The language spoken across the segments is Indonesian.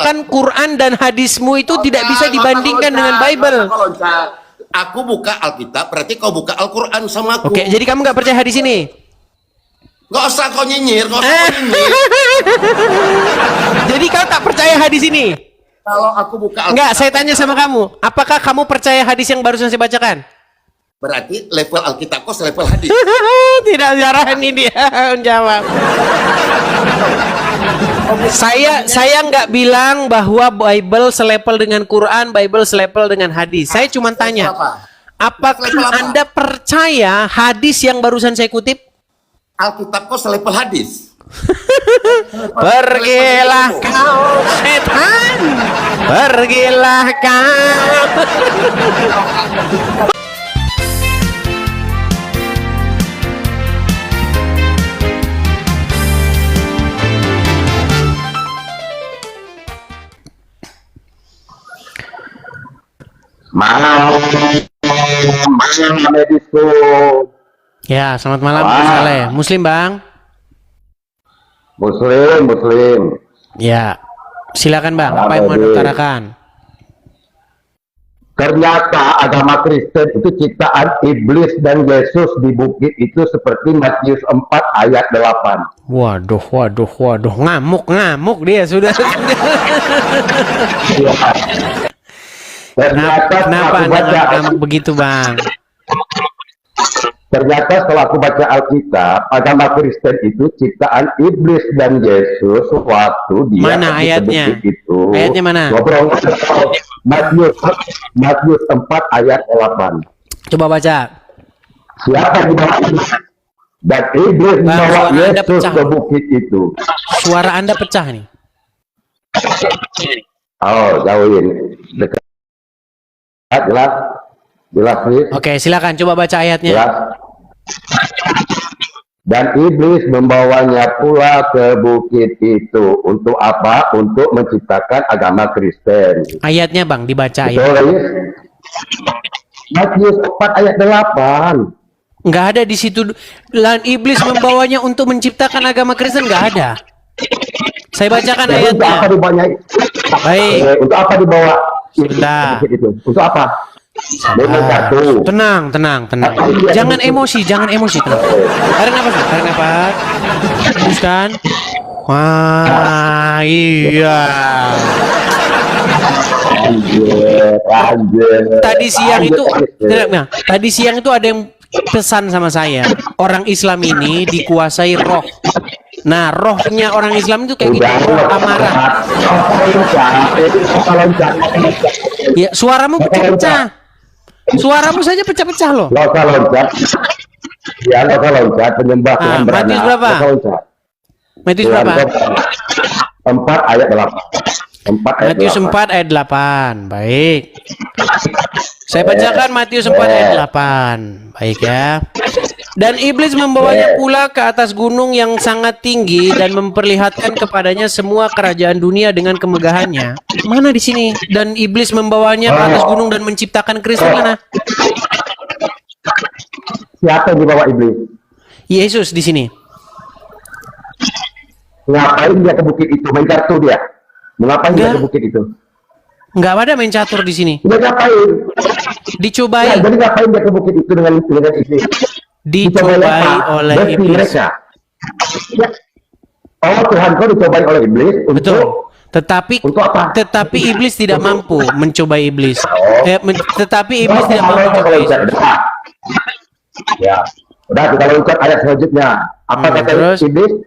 mengatakan Quran dan hadismu itu tidak bisa dibandingkan dengan Bible. Kalau aku buka Alkitab, berarti kau buka Al-Quran sama aku. Oke, jadi kamu nggak percaya hadis ini? Gak usah kau nyinyir, gak usah kau nyinyir. Jadi kau tak percaya hadis ini? Kalau aku buka Alkitab, Enggak, saya tanya sama kamu. Apakah kamu percaya hadis yang barusan saya bacakan? berarti level Alkitab kau selevel hadis. Tidak jarani dia menjawab. Saya nggak bilang bahwa Bible selevel dengan Quran, Bible selevel dengan hadis. Saya cuma tanya, apakah Anda percaya hadis yang barusan saya kutip? Alkitab kau selevel hadis. Pergilah kau setan, pergilah kau. Malam medisku. Ya, selamat malam Bang Saleh. Muslim Bang? Muslim. Ya, silakan Bang. Apa yang mau diutarakan? Ternyata agama Kristen itu ciptaan iblis dan Yesus di bukit itu seperti Matius 4 ayat 8. Waduh. Ngamuk dia sudah. Kenapa Anda ngamuk begitu Bang? Ternyata setelah aku baca Alkitab, agama Kristen itu ciptaan iblis dan Yesus waktu dia mana ayatnya? Itu. Ayatnya mana? Matius 4 ayat 8. Coba baca. Siapa di bawah dan iblis membawa Yesus pecah. ke bukit itu. Suara Anda pecah nih. Oh, jauhin. Dekat. Jelas nih. Oke, silakan coba baca ayatnya. Jelas. Dan iblis membawanya pula ke bukit itu. Untuk apa? Untuk menciptakan agama Kristen. Ayatnya Bang, dibaca Betul, ayat. ya? Matius 4 ayat 8. Nggak ada di situ. Dan iblis membawanya untuk menciptakan agama Kristen, nggak ada. Saya bacakan Jadi untuk apa ayatnya. dibawanya? Baik. Untuk apa dibawa? Sebentar. Itu? Untuk apa? Tenang. Jangan emosi, tenang. Tarik nafas. Teruskan. Wah, iya. Tadi siang itu ada yang pesan sama saya. Orang Islam ini dikuasai roh. Nah, rohnya orang Islam itu kayak gitu, roh amarah. Ya, suaramu pecah-pecah. Suaramu saja pecah-pecah loh. Gak usah loncat. Ya, gak usah loncat. Penyembah Tuhan beranak. Matius berapa? Matius berapa? 4 ayat 8. Matius 4 ayat 8. Baik. Saya bacakan Matius 4 ayat 8. Baik ya. Dan iblis membawanya pula ke atas gunung yang sangat tinggi dan memperlihatkan kepadanya semua kerajaan dunia dengan kemegahannya. Mana di sini? Dan iblis membawanya ke atas gunung dan menciptakan Kristus mana? Siapa yang dibawa iblis? Yesus di sini. Ngapain dia ke bukit itu? Main kartu dia? Ngapain dia ke bukit itu? Nggak ada main catur di sini. Dia ngapain? Dicobai. Jadi ngapain dia ke bukit itu dengan iblis? Dicobai oleh iblis. Mereka. Oh, Tuhan kau dicobai oleh iblis untuk betul. Tetapi untuk apa? Tetapi iblis tidak mampu mencobai iblis. Tetapi iblis tidak mampu mencobai. Ya. Udah kita loncat ayat selanjutnya. Apa kata iblis?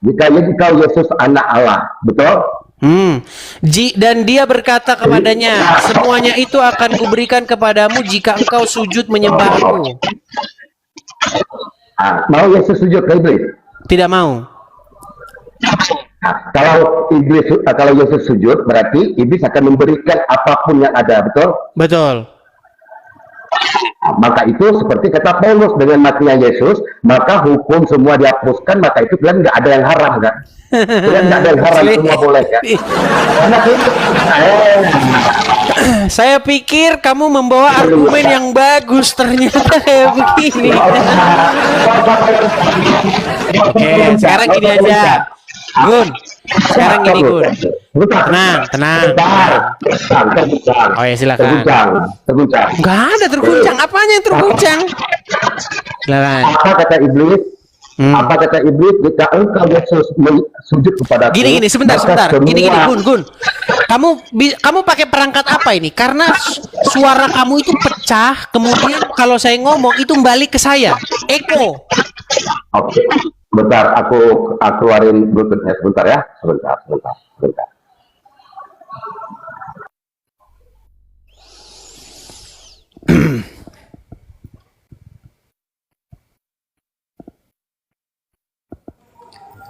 Jika engkau Yesus anak Allah, betul? Dan dia berkata kepadanya, semuanya itu akan kuberikan kepadamu jika engkau sujud menyembahku. Mau Yesus sujud ke iblis? Tidak mau. Kalau Yesus sujud, berarti iblis akan memberikan apapun yang ada, betul? Betul. Maka itu seperti kata Paulus, dengan matinya Yesus, maka hukum semua dihapuskan, maka itu kalian nggak ada yang haram kan? Kalian nggak ada yang haram, semua boleh kan? Karena itu, saya pikir kamu membawa argumen yang bagus, ternyata kayak begini. Oke, sekarang gini aja, Gun. Sekarang gini, Gun. Sebentar. Tenang, tenang. Terguncang. Oh ya, silakan. Terguncang. Enggak ada terguncang. Apanya yang terguncang? Silakan. Apa kata iblis? Apa kata iblis? Jika engkau Yesus sujud kepadaku. Gini, sebentar. Gini, Gun. Kamu pakai perangkat apa ini? Karena suara kamu itu pecah, kemudian kalau saya ngomong itu balik ke saya. Eko. Oke. Bentar, aku keluarin bluetoothnya sebentar ya. Sebentar.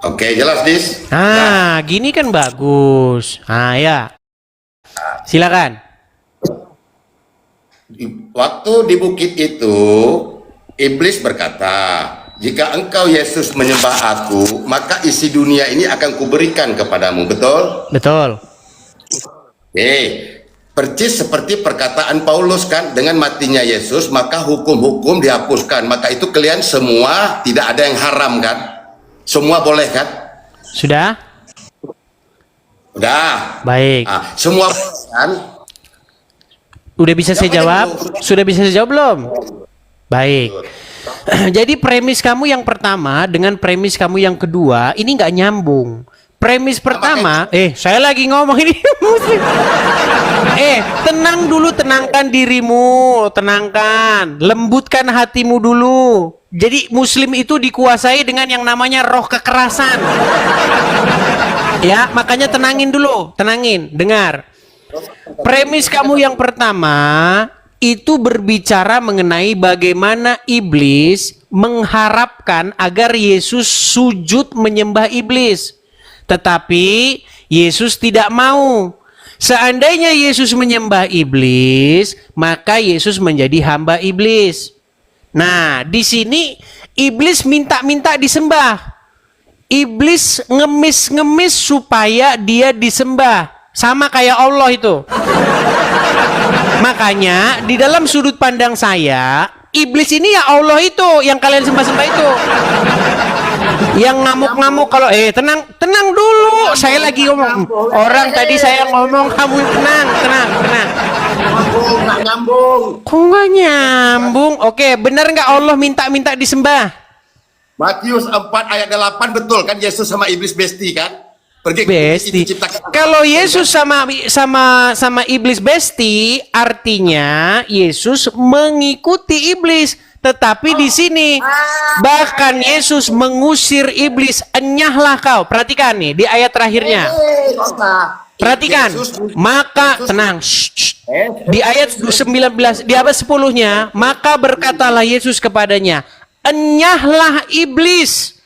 Oke, jelas, Dis. Gini kan bagus. Ya. Silakan. Waktu di bukit itu, iblis berkata, jika engkau Yesus menyembah aku, maka isi dunia ini akan kuberikan kepadamu. Betul? Betul. Percis seperti perkataan Paulus kan, dengan matinya Yesus, maka hukum-hukum dihapuskan. Maka itu kalian semua tidak ada yang haram kan? Semua boleh kan? Sudah? Udah. Baik. Semua kan? Udah bisa saya jawab? Sudah bisa saya jawab belum? Baik. Jadi premis kamu yang pertama dengan premis kamu yang kedua ini nggak nyambung. Premis pertama, saya lagi ngomong ini. Tenang dulu, tenangkan dirimu, tenangkan, lembutkan hatimu dulu. Jadi Muslim itu dikuasai dengan yang namanya roh kekerasan. Ya, makanya tenangin dulu, dengar. Premis kamu yang pertama itu berbicara mengenai bagaimana iblis mengharapkan agar Yesus sujud menyembah iblis. Tetapi Yesus tidak mau. Seandainya Yesus menyembah iblis, maka Yesus menjadi hamba iblis. Nah, di sini iblis minta-minta disembah. Iblis ngemis-ngemis supaya dia disembah. Sama kayak Allah itu. Makanya di dalam sudut pandang saya, iblis ini ya Allah itu yang kalian sembah-sembah itu. Yang ngamuk-ngamuk kalau tenang dulu, saya lagi ngomong. Orang tadi saya ngomong, kamu tenang. Nggak nyambung. Kok nggak nyambung? Oke, benar nggak Allah minta ke Matius 4 ayat 8 betul kan, Yesus sama iblis besti kan? Besti. Kalau Yesus sama iblis besti, artinya Yesus mengikuti iblis. Tetapi di sini bahkan Yesus mengusir iblis, enyahlah kau. Perhatikan nih di ayat terakhirnya. Perhatikan. Maka tenang. Di ayat 19, di ayat 10-nya, maka berkatalah Yesus kepadanya, enyahlah iblis.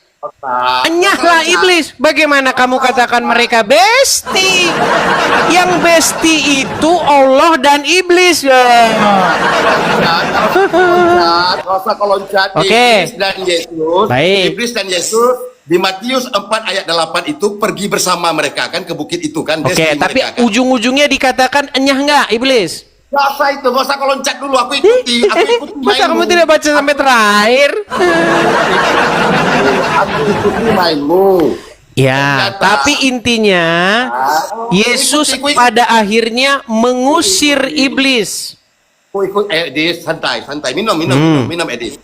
Enyahlah iblis. Bagaimana kamu katakan mereka besti? Yang besti itu Allah dan iblis. Oke. Iblis dan Yesus. Baik. Iblis dan Yesus di Matius 4 ayat 8 itu pergi bersama mereka kan ke bukit itu kan. Oke, tapi kan ujung-ujungnya dikatakan enyah nggak iblis? Gak usah kau loncat dulu, aku ikuti Masa kamu tidak baca sampai terakhir? Aku ikuti mainmu. Ya, tapi intinya Yesus pada akhirnya mengusir iblis. Edis, santai, minum, Edis.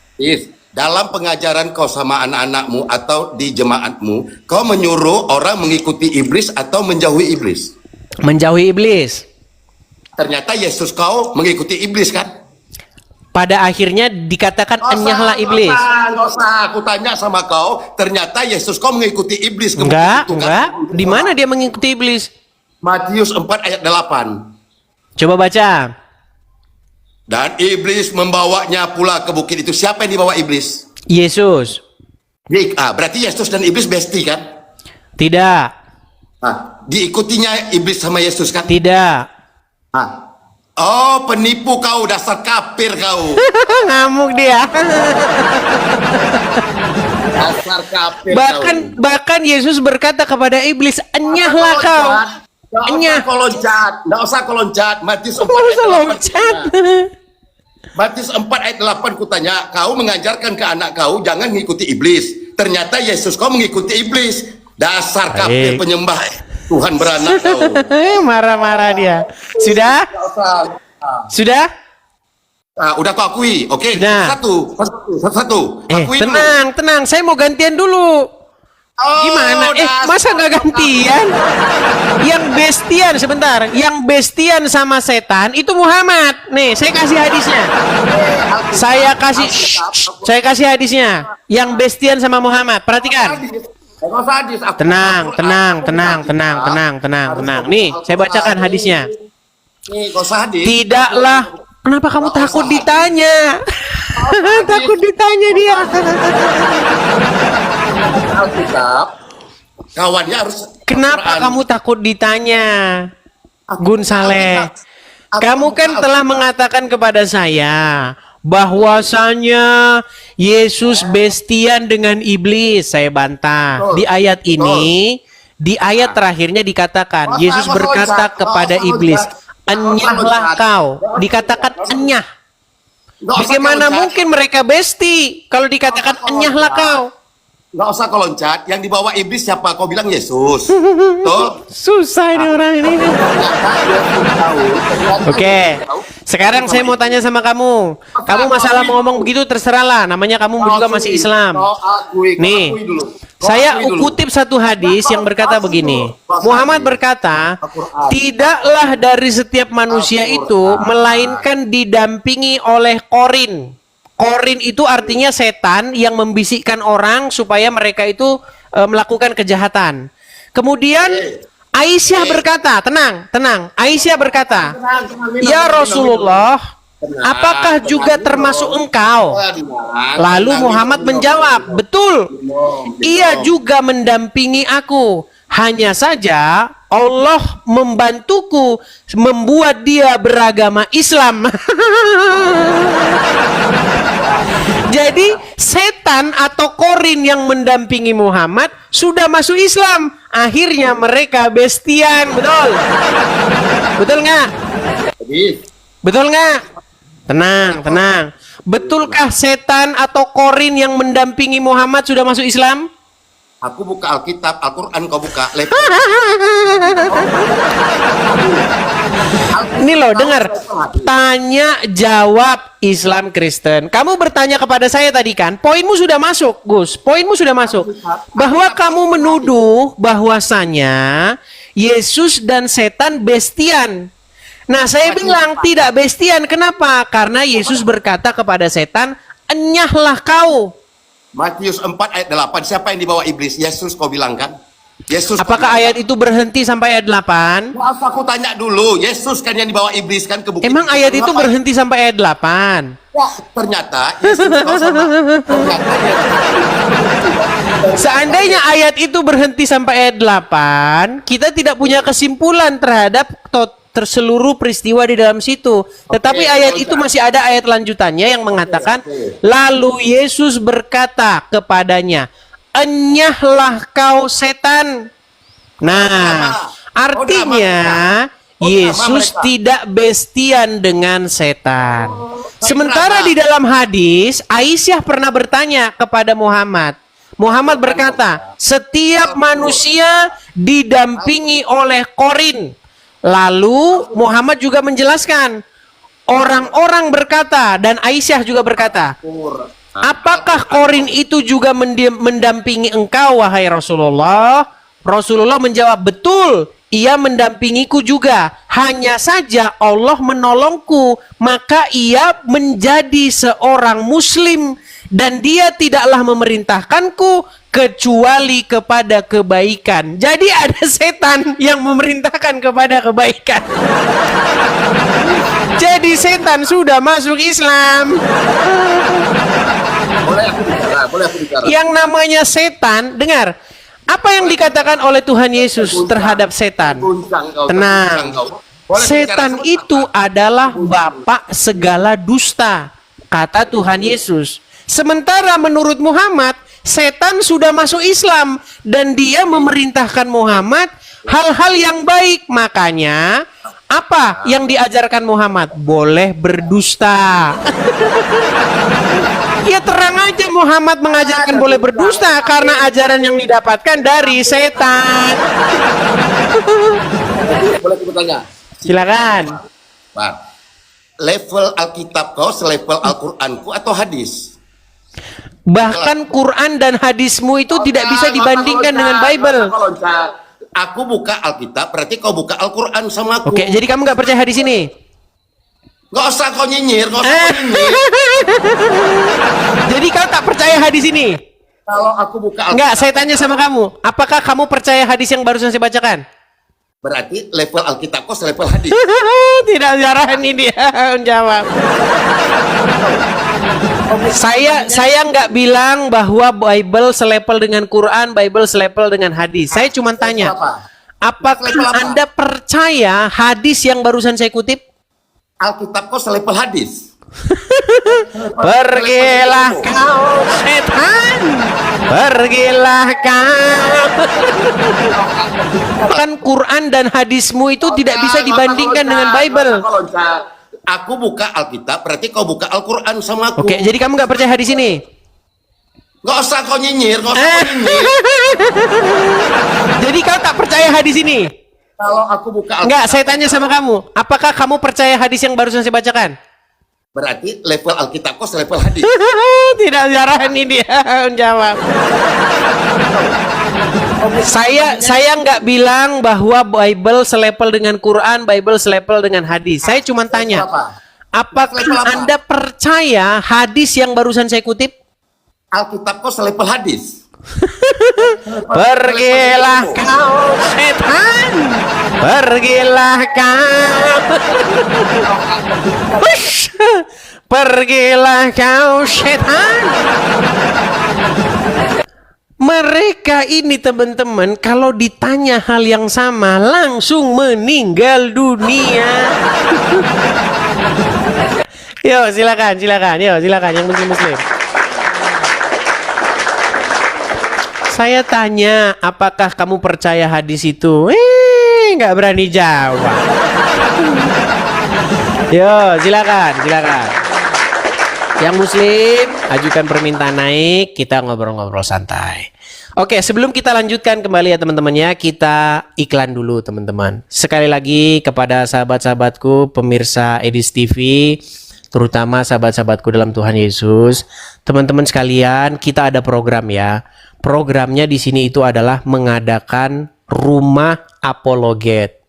Dalam pengajaran kau sama anak-anakmu atau di jemaatmu, kau menyuruh orang mengikuti iblis atau menjauhi iblis? Menjauhi iblis. Ternyata Yesus kau mengikuti iblis kan? Pada akhirnya dikatakan enyahlah iblis. Nggak usah, aku tanya sama kau. Ternyata Yesus kau mengikuti iblis. Enggak. Di mana dia mengikuti iblis? Matius 4 ayat 8. Coba baca. Dan iblis membawanya pula ke bukit itu. Siapa yang dibawa iblis? Yesus. Berarti Yesus dan iblis besti kan? Tidak. Diikutinya iblis sama Yesus kan? Tidak. Oh, penipu kau, dasar kafir kau. Ngamuk dia. Dasar kafir bahkan Yesus berkata kepada iblis, enyahlah kau. Nggak usah kau loncat. Matius 4 ayat 8 kutanya, kau mengajarkan ke anak kau jangan mengikuti iblis. Ternyata Yesus kau mengikuti iblis. Dasar kafir penyembah Tuhan beranak kau. Marah-marah dia. Sudah? Sudah? Udah kau akui, oke? Sudah. Satu. Akui tenang, tenang. Saya mau gantian dulu. Gimana? Masa nggak gantian? Yang bestian sebentar. Yang bestian sama setan itu Muhammad. Nih, saya kasih hadisnya. Saya kasih hadisnya. Yang bestian sama Muhammad. Perhatikan. Tenang. Nih, saya bacakan hadisnya. Tidaklah. Kenapa kamu takut ditanya? Takut ditanya dia. Alkitab, kawannya harus. Kenapa kamu takut ditanya, Gun Saleh? Kamu kan telah mengatakan kepada saya bahwasanya Yesus bestian dengan iblis. Saya bantah. Di ayat ini, di ayat terakhirnya dikatakan Yesus berkata kepada iblis, "Enyahlah kau." Dikatakan enyah. Bagaimana mungkin mereka besti kalau dikatakan enyahlah kau? Nggak usah kau loncat. Yang dibawa iblis siapa? Kau bilang Yesus. Tuh. Susah ini orang ini. Oke. Sekarang saya mau tanya sama kamu. Kamu masalah mau ngomong begitu terserahlah. Namanya kamu juga masih Islam. Nih. Saya kutip satu hadis yang berkata begini. Muhammad berkata, tidaklah dari setiap manusia itu melainkan didampingi oleh korin. Korin itu artinya setan yang membisikkan orang supaya mereka itu melakukan kejahatan. Kemudian Aisyah berkata, tenang. Aisyah berkata, "Ya Rasulullah, apakah juga termasuk engkau?" Lalu Muhammad menjawab, "Betul, ia juga mendampingi aku. Hanya saja Allah membantuku membuat dia beragama Islam." Jadi setan atau korin yang mendampingi Muhammad sudah masuk Islam. Akhirnya mereka bestian, betul? Betul nggak? Betul nggak? Tenang. Betulkah setan atau korin yang mendampingi Muhammad sudah masuk Islam? Aku buka Alkitab, Al-Quran kau buka. Ini loh, dengar. Tanya jawab Islam Kristen. Kamu bertanya kepada saya tadi kan, poinmu sudah masuk, Gus. Poinmu sudah masuk. Bahwa kamu menuduh bahwasanya Yesus dan setan bestian. Nah, saya bilang tidak bestian. Kenapa? Karena Yesus berkata kepada setan, "Enyahlah kau." Matius 4 ayat 8. Siapa yang dibawa iblis? Yesus kau bilang kan? Yesus. Apakah ayat itu berhenti sampai ayat 8? Maaf, aku tanya dulu. Yesus kan yang dibawa iblis kan ke bukit. Emang ayat itu berhenti sampai ayat 8? Wah, ternyata Yesus kau sama. Seandainya ayat itu berhenti sampai ayat 8, kita tidak punya kesimpulan terhadap terseluruh peristiwa di dalam situ. Tetapi ayat itu masih ada ayat lanjutannya yang mengatakan, lalu Yesus berkata kepadanya, "Enyahlah kau setan." Nah, artinya Yesus tidak bestian dengan setan. Sementara di dalam hadis, Aisyah pernah bertanya kepada Muhammad. Muhammad berkata, "Setiap manusia didampingi oleh korin." Lalu Muhammad juga menjelaskan, orang-orang berkata, dan Aisyah juga berkata, "Apakah korin itu juga mendampingi engkau, wahai Rasulullah?" Rasulullah menjawab, "Betul, ia mendampingiku juga. Hanya saja Allah menolongku, maka ia menjadi seorang muslim. Dan dia tidaklah memerintahkanku kecuali kepada kebaikan." Jadi ada setan yang memerintahkan kepada kebaikan. Jadi setan sudah masuk Islam. Boleh aku bicara. Yang namanya setan, dengar. Apa yang dikatakan oleh Tuhan Yesus terhadap setan? Tenang. Setan itu adalah bapak segala dusta, kata Tuhan Yesus. Sementara menurut Muhammad, setan sudah masuk Islam dan dia memerintahkan Muhammad hal-hal yang baik. Makanya Apa yang diajarkan Muhammad? Boleh berdusta. Ya terang aja Muhammad mengajarkan boleh berdusta karena ajaran yang didapatkan dari setan. Boleh aku bertanya? Silakan. Pak, level Alkitab kau selevel Al-Qur'anku atau hadis? Bahkan Quran dan hadismu itu tidak bisa dibandingkan dengan Bible. Aku buka Alkitab, berarti kau buka Al-Quran sama aku. Oke, jadi kamu nggak percaya hadis ini? Nggak usah kau nyinyir, nggak usah kau nyinyir. Jadi kau tak percaya hadis ini? Kalau aku buka Alkitab, Enggak, saya tanya sama kamu. Apakah kamu percaya hadis yang barusan saya bacakan? berarti level Alkitab kau selevel hadis. Tidak jarani dia menjawab. Saya nggak bilang bahwa Bible selevel dengan Quran, Bible selevel dengan hadis. Saya cuma tanya, apakah Anda percaya hadis yang barusan saya kutip? Alkitab kau selevel hadis. Pergilah kau setan, pergilah kau. Kan Quran dan hadismu itu tidak bisa dibandingkan dengan Bible. Aku buka Alkitab, berarti kau buka Al-Quran sama aku. Oke, jadi kamu nggak percaya hadis ini? Nggak usah kau nyinyir, nggak usah kau nyinyir. Jadi kau tak percaya hadis ini? Kalau aku buka Alkitab, Enggak, saya tanya sama kamu. Apakah kamu percaya hadis yang barusan saya bacakan? berarti level Alkitab kau selevel hadis. Tidak jarani dia menjawab. Saya nggak bilang bahwa Bible selevel dengan Quran, Bible selevel dengan hadis. Saya cuma tanya, apakah Anda percaya hadis yang barusan saya kutip? Alkitab kau selevel hadis. Pergilah kau setan, pergilah kau. Hush. Pergilah kau setan. Mereka ini teman-teman kalau ditanya hal yang sama langsung meninggal dunia. Yo silakan, yo silakan yang muslim. Saya tanya, apakah kamu percaya hadis itu? Nggak berani jawab. Yo, silakan. Yang muslim, ajukan permintaan naik, kita ngobrol-ngobrol santai. Oke, sebelum kita lanjutkan kembali ya teman-teman ya, kita iklan dulu teman-teman. Sekali lagi kepada sahabat-sahabatku, pemirsa Edis TV, terutama sahabat-sahabatku dalam Tuhan Yesus, teman-teman sekalian, kita ada program ya. Programnya di sini itu adalah mengadakan rumah apologet.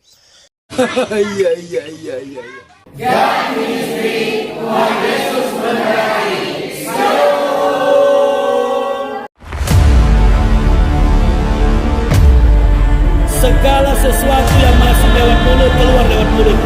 Segala sesuatu yang masuk lewat mulut keluar lewat mulut.